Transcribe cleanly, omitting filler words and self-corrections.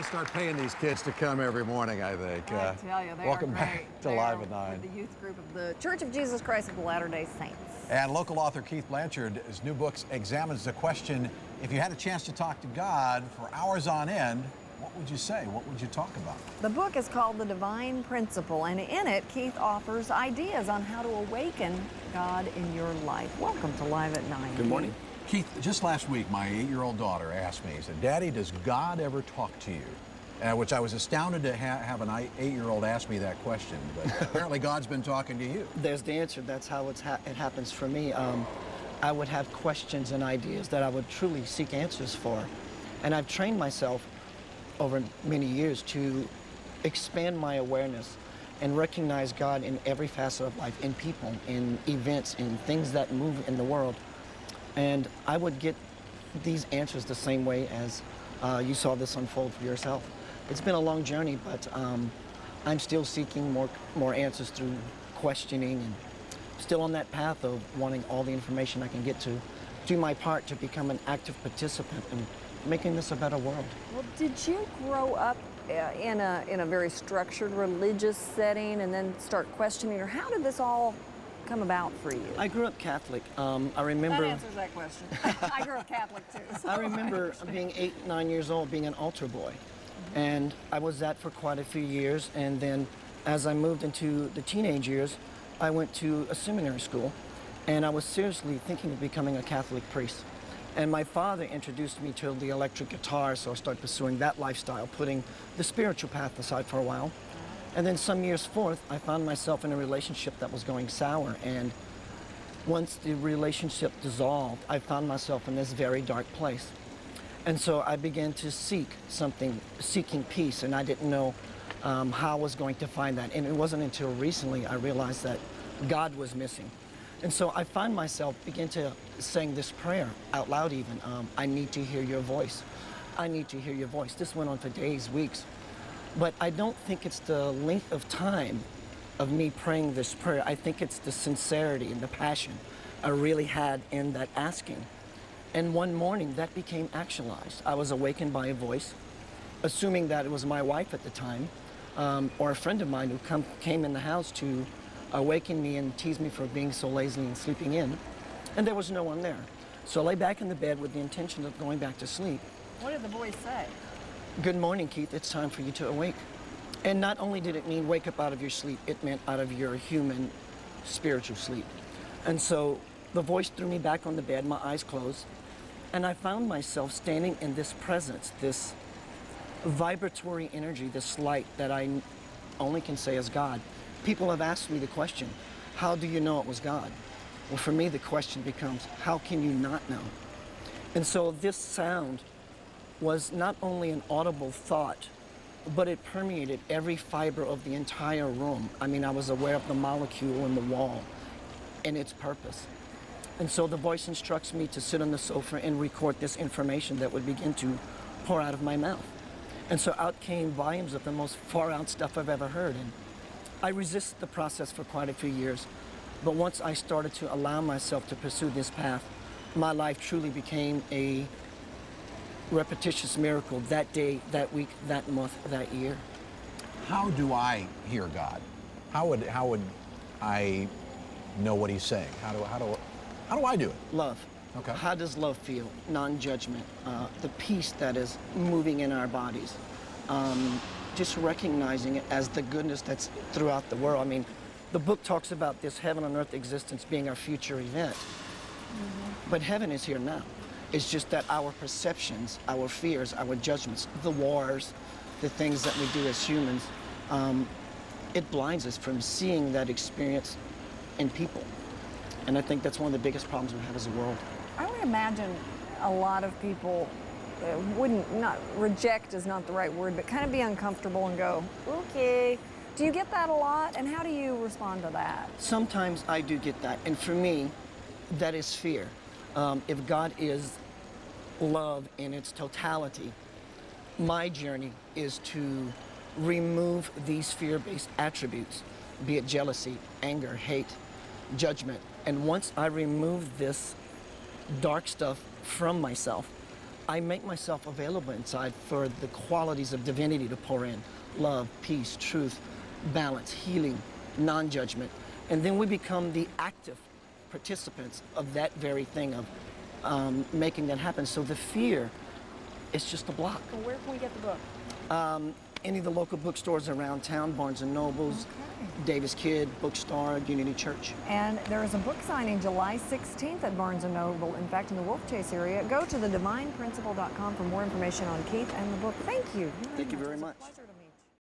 to start paying these kids to come every morning, I think. I tell you, they welcome are back great. to They Live are at 9. with the youth group of the Church of Jesus Christ of Latter-day Saints. And local author Keith Blanchard's new book examines the question, if you had a chance to talk to God for hours on end, what would you say? What would you talk about? The book is called The Divine Principle, and in it, Keith offers ideas on how to awaken God in your life. Welcome to Live at 9. Good morning. Keith, just last week, my 8-year-old daughter asked me, said, Daddy, does God ever talk to you? Which I was astounded to have an 8-year-old ask me that question, but apparently God's been talking to you. There's the answer. That's how it happens for me. I would have questions and ideas that I would truly seek answers for. And I've trained myself over many years to expand my awareness and recognize God in every facet of life, in people, in events, in things that move in the world. And I would get these answers the same way as you saw this unfold for yourself. It's been a long journey, but I'm still seeking more answers through questioning, and still on that path of wanting all the information I can get to do my part to become an active participant in making this a better world. Well, did you grow up in a very structured religious setting and then start questioning, or how did this all come about for you? I grew up Catholic. I remember... That answers that question. I grew up Catholic too. So I remember being 8, 9 years old, being an altar boy. And I was that for quite a few years. And then as I moved into the teenage years, I went to a seminary school. And I was seriously thinking of becoming a Catholic priest. And my father introduced me to the electric guitar, so I started pursuing that lifestyle, putting the spiritual path aside for a while. And then some years forth, I found myself in a relationship that was going sour. And once the relationship dissolved, I found myself in this very dark place. And so I began to seek something, seeking peace, and I didn't know how I was going to find that. And it wasn't until recently I realized that God was missing. And so I find myself begin to sing this prayer out loud even. I need to hear your voice. I need to hear your voice. This went on for days, weeks. But I don't think it's the length of time of me praying this prayer. I think it's the sincerity and the passion I really had in that asking. And one morning that became actualized. I was awakened by a voice, assuming that it was my wife at the time, or a friend of mine who came in the house to awaken me and tease me for being so lazy and sleeping in. And there was no one there. So I lay back in the bed with the intention of going back to sleep. what did the voice say? Good morning, Keith. It's time for you to awake. And not only did it mean wake up out of your sleep, it meant out of your human, spiritual sleep. And so the voice threw me back on the bed, my eyes closed, and I found myself standing in this presence, this vibratory energy, this light that I only can say is God. People have asked me the question, how do you know it was God? Well, for me, the question becomes, how can you not know? And so this sound was not only an audible thought, but it permeated every fiber of the entire room. I mean, I was aware of the molecule in the wall and its purpose. And so the voice instructs me to sit on the sofa and record this information that would begin to pour out of my mouth. And so out came volumes of the most far-out stuff I've ever heard. And I resisted the process for quite a few years. But once I started to allow myself to pursue this path, my life truly became a repetitious miracle that day, that week, that month, that year. How do I hear God? How would I know what he's saying? How do I do it? Love. Okay. How does love feel? Non-judgment. The peace that is moving in our bodies. Just recognizing it as the goodness that's throughout the world. I mean, the book talks about this heaven on earth existence being our future event. But heaven is here now. It's just that our perceptions, our fears, our judgments, the wars, the things that we do as humans, it blinds us from seeing that experience in people. And I think that's one of the biggest problems we have as a world. I would imagine a lot of people not reject is not the right word, but kind of be uncomfortable and go, okay. Do you get that a lot? And how do you respond to that? Sometimes I do get that. And for me, that is fear. If God is love in its totality, my journey is to remove these fear-based attributes, be it jealousy, anger, hate, judgment. And once I remove this dark stuff from myself, I make myself available inside for the qualities of divinity to pour in. Love, peace, truth, balance, healing, non-judgment. And then we become the active participants of that very thing of making that happen. So the fear, it's just a block. So where can we get the book? Any of the local bookstores around town, Barnes & Nobles, Davis Kid, Bookstore, Unity Church. And there is a book signing July 16th at Barnes & Noble, in fact, in the Wolf Chase area. Go to thedivineprinciple.com for more information on Keith and the book. Thank you. Thank you very much. It's a pleasure to